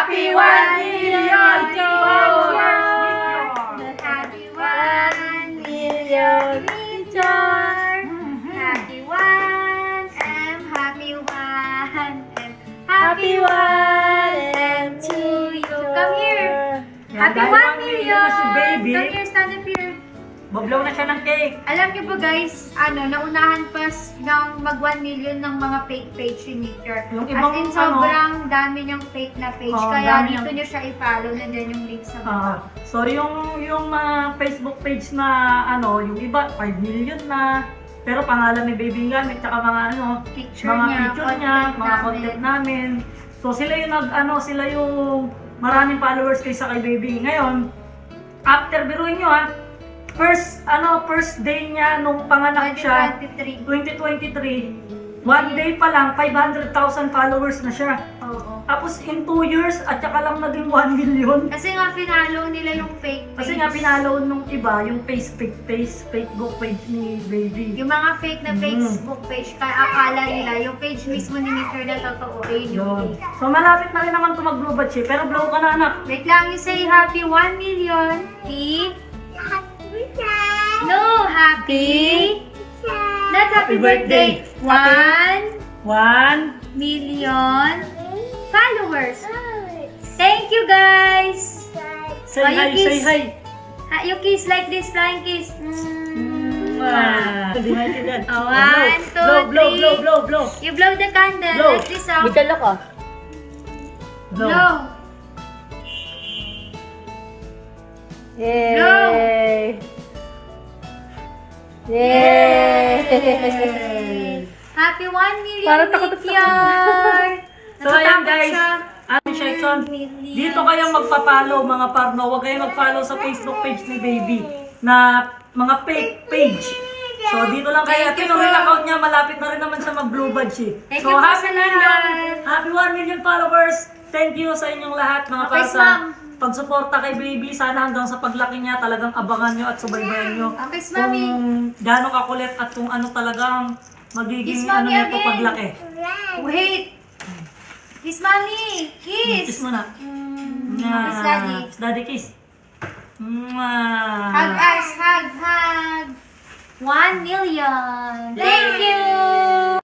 Happy 1 million followers! Happy 1 million Major! Happy 1M! Happy 1M! Happy 1M to you! Come here! Happy 1 million! Si baby. Come here, stand up here! Bablaw na siya ng cake. Alam niyo ba guys, naunahan pa ng mag 1 million ng mga fake page ni Major. Yung As ibang in, sobrang dami niyang fake na page. Oo, Kaya dami dito niyang- niyo siya i-follow. Nandiyan yung link sa baba. So yung mga Facebook page na yung iba 5 million na. Pero pangalan ni baby gamit tsaka mga Picture mga niya, picture niya, mga content namin. So sila yung sila yung maraming followers kaysa kay baby. Ngayon, after biruin nyo first day niya nung panganak siya, 2023, one day pa lang, 500,000 followers na siya. Oo. Tapos in 2 years, at saka lang naging 1 million. Kasi nga finalo nila yung fake page. Kasi nga pinalo nung iba, yung Facebook page ni baby. Yung mga fake na Facebook page, kaya akala nila yung page mismo ni Major na totoo ay Yun. yung So malapit na rin naman ito mag-blue badge pero blow ka na anak. Wait lang, you say happy 1 million. No, happy. Not happy birthday. 1 1. million followers. Thank you guys. Say Oh, hi, you say kiss. hi. You kiss like this, flying kiss. Di maintindihan. Oh, 1, 2, Blow, 3. blow, blow, blow. You blow the candle Blow. like this, oh. Bitalo ka. Blow. Yay! Yay! Happy 1 million Parang takot ako. Major. So ayan Natatakot guys, siya. section. Dito kayong magpa-follow mga parno. Huwag kayong mag-follow sa Facebook page ni baby na mga fake page. So dito lang kayo. Thank you Ito yung po. account niya, malapit na rin naman siya mag-blue badge eh. Thank So you po happy sa million, lahat. happy 1 million followers. Thank you sa inyong lahat mga Okay, para sa ma'am. pagsuporta kay baby. Sana hanggang sa paglaki niya talagang abangan nyo at subaybayan nyo. Okay, Kung mami. gaano kakulit at kung ano talagang magiging Kiss, mami, nito again. paglaki. Wait. Kiss mommy. Kiss Kiss. mo na. Kiss daddy. Kiss daddy kiss. Mwah. Hug us. Hug. 1 million. Thank you.